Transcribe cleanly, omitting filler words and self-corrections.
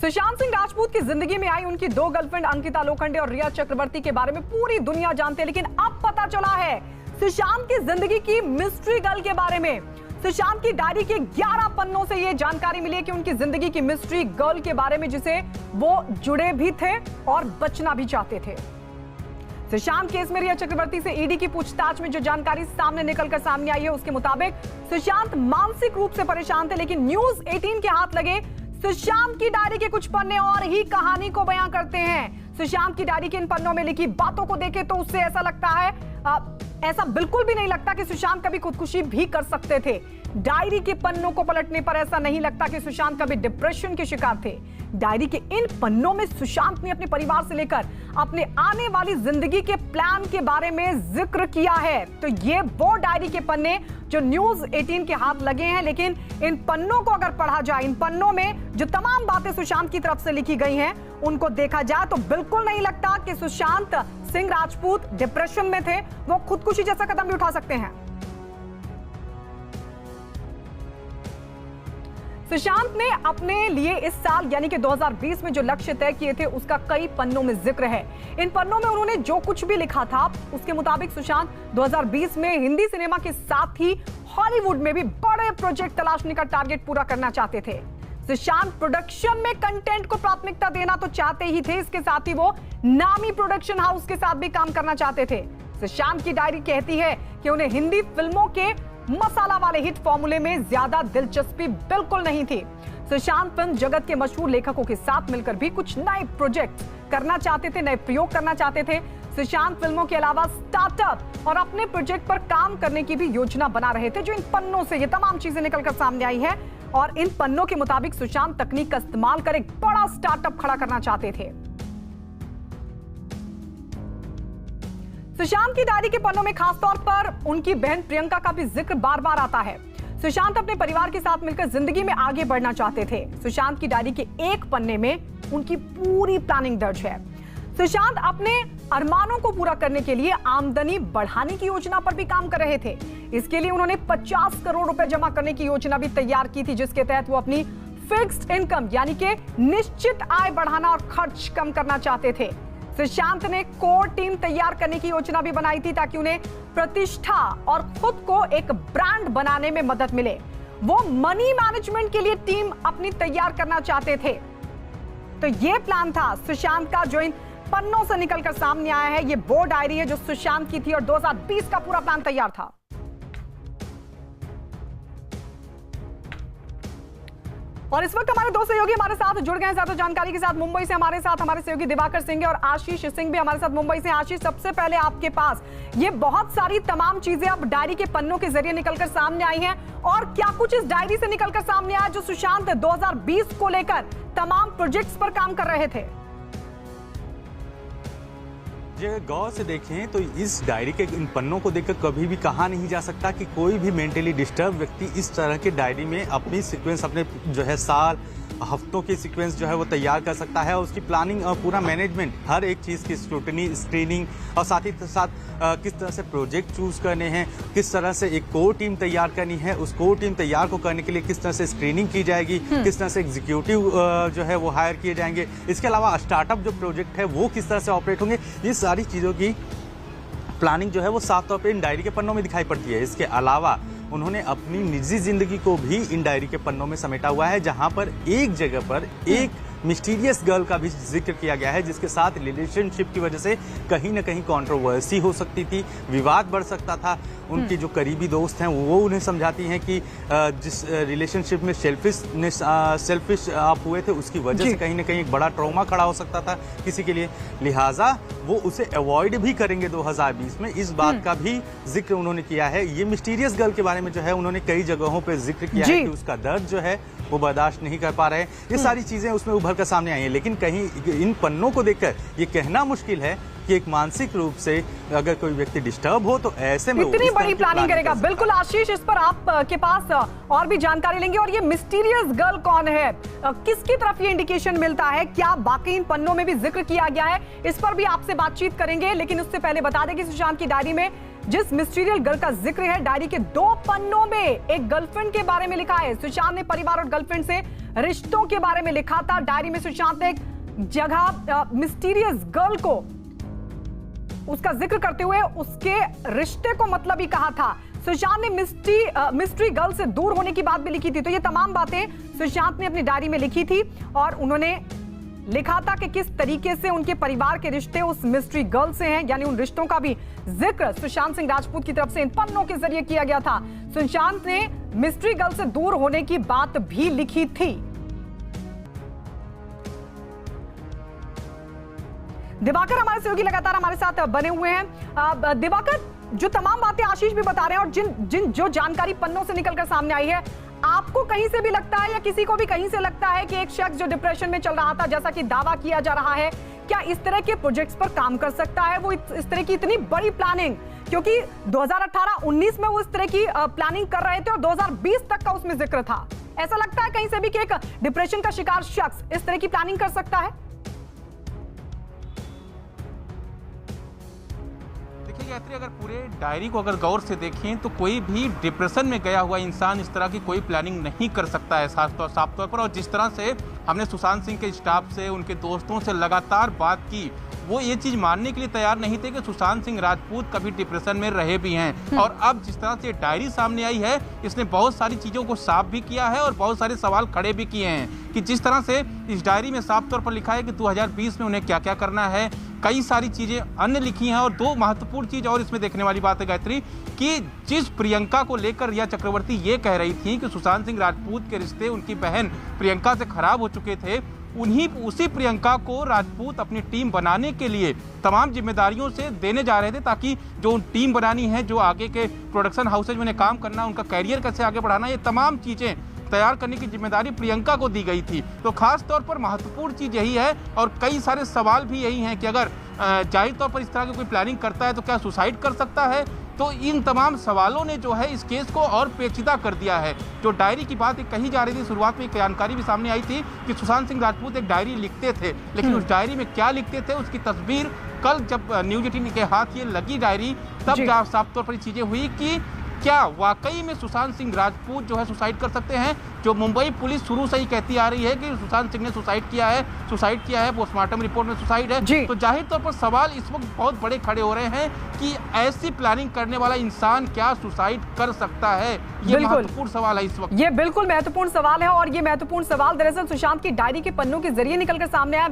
सुशांत सिंह राजपूत की जिंदगी में आई उनकी दो गर्लफ्रेंड अंकिता लोखंडे और रिया चक्रवर्ती के बारे में पूरी दुनिया जानती है, लेकिन अब पता चला है सुशांत की जिंदगी की मिस्ट्री गर्ल के बारे में। सुशांत की डायरी के 11 पन्नों से यह जानकारी मिली कि उनकी जिंदगी की मिस्ट्री गर्ल के बारे में जिसे वो जुड़े भी थे और बचना भी चाहते थे। सुशांत केस में रिया चक्रवर्ती से ईडी की पूछताछ में जो जानकारी सामने निकलकर सामने आई है उसके मुताबिक सुशांत मानसिक रूप से परेशान थे, लेकिन न्यूज 18 के हाथ लगे सुशांत की डायरी के कुछ पन्ने और ही कहानी को बयां करते हैं। सुशांत की डायरी के इन पन्नों में लिखी बातों को देखे तो उससे ऐसा लगता है ऐसा बिल्कुल भी नहीं लगता कि सुशांत कभी खुदकुशी भी कर सकते थे। डायरी के पन्नों को पलटने पर ऐसा नहीं लगता कि सुशांत कभी डिप्रेशन के शिकार थे। डायरी के इन पन्नों में सुशांत ने अपने परिवार से लेकर अपने आने वाली जिंदगी के प्लान के बारे में जिक्र किया है। तो ये वो डायरी के पन्ने जो न्यूज 18 के हाथ लगे हैं, लेकिन इन पन्नों को अगर पढ़ा जाए, इन पन्नों में जो तमाम बातें सुशांत की तरफ से लिखी गई हैं उनको देखा जाए तो बिल्कुल नहीं लगता कि सुशांत सिंह राजपूत डिप्रेशन में थे, वो खुदकुशी जैसा कदम भी उठा सकते हैं। सुशांत ने अपने लिए इस साल यानी कि 2020 में जो लक्ष्य तय किए थे उसका कई पन्नों में जिक्र है। इन पन्नों में उन्होंने जो कुछ भी लिखा था उसके मुताबिक सुशांत 2020 में हिंदी सिनेमा के साथ ही हॉलीवुड में भी बड़े प्रोजेक्ट तलाशने का टारगेट पूरा करना चाहते थे। सुशांत प्रोडक्शन में कंटेंट को प्राथमिकता देना तो चाहते ही थे, इसके साथ ही वो नामी प्रोडक्शन हाउस के साथ भी काम करना चाहते थे। सुशांत की डायरी कहती है कि उन्हें हिंदी फिल्मों के मसाला वाले हिट फॉर्मूले में ज्यादा दिलचस्पी बिल्कुल नहीं थी। सुशांत फिल्म जगत के मशहूर लेखकों के साथ मिलकर भी कुछ नए प्रोजेक्ट करना चाहते थे, नए प्रयोग करना चाहते थे। सुशांत फिल्मों के अलावा स्टार्टअप और अपने प्रोजेक्ट पर काम करने की भी योजना बना रहे थे। जो इन पन्नों से ये तमाम चीजें निकलकर सामने आई है और इन पन्नों के मुताबिक सुशांत तकनीक का इस्तेमाल कर एक बड़ा स्टार्टअप खड़ा करना चाहते थे। सुशांत की डायरी के पन्नों में खासतौर पर उनकी बहन प्रियंका का भी जिक्र बार बार आता है। सुशांत अपने परिवार के साथ मिलकर जिंदगी में आगे बढ़ना चाहते थे। सुशांत की डायरी के एक पन्ने में उनकी पूरी प्लानिंग दर्ज है। सुशांत अपने अरमानों को पूरा करने के लिए आमदनी बढ़ाने की योजना पर भी काम कर रहे थे। इसके लिए उन्होंने 50 करोड़ रुपए जमा करने की योजना भी तैयार की थी, जिसके तहत वो अपनी फिक्स्ड इनकम यानी कि निश्चित आय बढ़ाना और खर्च कम करना चाहते थे। सुशांत ने कोर टीम तैयार करने की योजना भी बनाई थी ताकि उन्हें प्रतिष्ठा और खुद को एक ब्रांड बनाने में मदद मिले। वो मनी मैनेजमेंट के लिए टीम अपनी तैयार करना चाहते थे। तो ये प्लान था सुशांत का जो इन पन्नों से निकलकर सामने आया है। ये वो डायरी है जो सुशांत की थी और 2020 का पूरा प्लान तैयार था। और इस वक्त हमारे दो सहयोगी हमारे साथ जुड़ गए हैं ज्यादा जानकारी के साथ। मुंबई से हमारे साथ हमारे सहयोगी दिवाकर सिंह और आशीष सिंह भी हमारे साथ मुंबई से। आशीष, सबसे पहले आपके पास ये बहुत सारी तमाम चीजें अब डायरी के पन्नों के जरिए निकलकर सामने आई हैं, और क्या कुछ इस डायरी से निकलकर सामने आया जो सुशांत 2020 को लेकर तमाम प्रोजेक्ट्स पर काम कर रहे थे? अगर गौर से देखें तो इस डायरी के इन पन्नों को देखकर कभी भी कहा नहीं जा सकता कि कोई भी मेंटली डिस्टर्ब व्यक्ति इस तरह के डायरी में अपनी सीक्वेंस, अपने जो है साल हफ्तों की सीक्वेंस जो है वो तैयार कर सकता है। और उसकी प्लानिंग और पूरा मैनेजमेंट, हर एक चीज़ की स्क्रूटनी, स्क्रीनिंग और साथ ही साथ किस तरह से प्रोजेक्ट चूज करने हैं, किस तरह से एक कोर टीम तैयार करनी है, उस कोर टीम तैयार को करने के लिए किस तरह से स्क्रीनिंग की जाएगी, किस तरह से एग्जीक्यूटिव जो है वो हायर किए जाएंगे, इसके अलावा स्टार्टअप जो प्रोजेक्ट है वो किस तरह से ऑपरेट होंगे, ये सारी चीज़ों की प्लानिंग जो है वो साफ तौर पर इन डायरी के पन्नों में दिखाई पड़ती है। इसके अलावा उन्होंने अपनी निजी जिंदगी को भी इन डायरी के पन्नों में समेटा हुआ है, जहां पर एक जगह पर एक मिस्टीरियस गर्ल का भी जिक्र किया गया है, जिसके साथ रिलेशनशिप की वजह से कहीं ना कहीं कंट्रोवर्सी हो सकती थी, विवाद बढ़ सकता था। उनकी जो करीबी दोस्त हैं वो उन्हें समझाती हैं कि जिस रिलेशनशिप में सेल्फिश आप हुए थे उसकी वजह से कहीं ना कहीं एक बड़ा ट्रॉमा खड़ा हो सकता था किसी के लिए, लिहाजा वो उसे अवॉइड भी करेंगे 2020 में। इस बात का भी जिक्र उन्होंने किया है। ये मिस्टीरियस गर्ल के बारे में जो है उन्होंने कई जगहों पर जिक्र किया है कि उसका दर्द जो है वो बर्दाश्त नहीं कर पा रहे हैं। ये सारी चीजें उसमें उभर कर सामने आई हैं, लेकिन कहीं इन पन्नों को देखकर ये कहना मुश्किल है कि एक मानसिक रूप से अगर कोई व्यक्ति डिस्टर्ब हो तो ऐसे में इतनी बड़ी प्लानिंग करेगा। बिल्कुल आशीष, इस पर आपके पास और भी जानकारी लेंगे। और ये मिस्टीरियस गर्ल कौन है, किसकी तरफ ये इंडिकेशन मिलता है, क्या बाकी इन पन्नों में भी जिक्र किया गया है, इस पर भी आपसे बातचीत करेंगे। लेकिन उससे पहले बता दें कि सुशांत की डायरी में जिस मिस्टीरियल गर्ल का जिक्र है डायरी के 2 पन्नों में एक गर्लफ्रेंड के बारे में लिखा है। सुशांत ने परिवार और गर्लफ्रेंड से रिश्तों के बारे में लिखा था। डायरी में सुशांत ने एक जगह मिस्टीरियस गर्ल को उसका जिक्र करते हुए उसके रिश्ते को मतलब ही कहा था। सुशांत ने मिस्ट्री गर्ल से दूर होने की बात भी लिखी थी। तो ये तमाम बातें सुशांत ने अपनी डायरी में लिखी थी और उन्होंने लिखा था कि किस तरीके से उनके परिवार के रिश्ते उस मिस्ट्री गर्ल से हैं, यानी उन रिश्तों का भी जिक्र सुशांत सिंह राजपूत की तरफ से इन पन्नों के जरिए किया गया था। सुशांत ने मिस्ट्री गर्ल से दूर होने की बात भी लिखी थी। दिवाकर हमारे सहयोगी लगातार हमारे साथ बने हुए हैं। दिवाकर, जो तमाम बातें आशीष भी बता रहे हैं और जो जानकारी पन्नों से निकलकर सामने आई है, आपको कहीं से भी लगता है या किसी को भी कहीं से लगता है कि एक शख्स जो डिप्रेशन में चल रहा था, जैसा कि दावा किया जा रहा है, क्या इस तरह के प्रोजेक्ट्स पर काम कर सकता है? वो इस तरह की इतनी बड़ी प्लानिंग, क्योंकि 2018-19 में वो इस तरह की प्लानिंग कर रहे थे और 2020 तक का उसमें जिक्र था। ऐसा लगता है कहीं से भी कि एक डिप्रेशन का शिकार शख्स इस तरह की प्लानिंग कर सकता है? गायत्री, अगर पूरे डायरी को अगर गौर से देखें तो कोई भी डिप्रेशन में गया हुआ इंसान इस तरह की कोई प्लानिंग नहीं कर सकता है साफ तौर पर। और जिस तरह से हमने सुशांत सिंह के स्टाफ से, उनके दोस्तों से लगातार बात की, वो ये चीज़ मानने के लिए तैयार नहीं थे कि सुशांत सिंह राजपूत कभी डिप्रेशन में रहे भी हैं। और अब जिस तरह से डायरी सामने आई है, इसने बहुत सारी चीज़ों को साफ भी किया है और बहुत सारे सवाल खड़े भी किए हैं कि जिस तरह से इस डायरी में साफ तौर पर लिखा है कि 2020 में उन्हें क्या क्या करना है। कई सारी चीज़ें अन्य लिखी हैं और 2 महत्वपूर्ण चीज़ और इसमें देखने वाली बात है गायत्री, कि जिस प्रियंका को लेकर रिया चक्रवर्ती ये कह रही थी कि सुशांत सिंह राजपूत के रिश्ते उनकी बहन प्रियंका से खराब हो चुके थे, उसी प्रियंका को राजपूत अपनी टीम बनाने के लिए तमाम जिम्मेदारियों से देने जा रहे थे, ताकि जो टीम बनानी है, जो आगे के प्रोडक्शन हाउसेज में काम करना, उनका कैरियर कैसे आगे बढ़ाना, ये तमाम चीज़ें तैयार करने की जिम्मेदारी प्रियंका को दी गई थी। तो खास तौर पर महत्वपूर्ण चीज़ यही है और कई सारे सवाल भी यही हैं कि अगर जाहिर तौर पर इस तरह की कोई प्लानिंग करता है तो क्या सुसाइड कर सकता है। तो इन तमाम सवालों ने जो है इस केस को और पेचीदा कर दिया है। जो डायरी की बात कही जा रही थी, शुरुआत में एक जानकारी भी सामने आई थी कि सुशांत सिंह राजपूत एक डायरी लिखते थे, लेकिन उस डायरी में क्या लिखते थे उसकी तस्वीर कल जब न्यूज़ 18 के हाथ ये लगी डायरी, तब साफ तौर पर ये चीज़ें हुई कि क्या वाकई में सुशांत सिंह राजपूत जो है सुसाइड कर सकते हैं। जो मुंबई पुलिस शुरू से ही कहती आ रही है कि सुशांत सिंह ने सुसाइड किया है, पोस्टमार्टम रिपोर्ट में सुसाइड है। तो जाहिर तौर पर सवाल इस वक्त बहुत बड़े खड़े हो रहे हैं कि ऐसी प्लानिंग करने वाला इंसान क्या सुसाइड कर सकता है। ये महत्वपूर्ण सवाल है इस वक्त। ये बिल्कुल महत्वपूर्ण सवाल है और ये महत्वपूर्ण सवाल दरअसल सुशांत की डायरी के पन्नों के जरिए निकलकर सामने आया।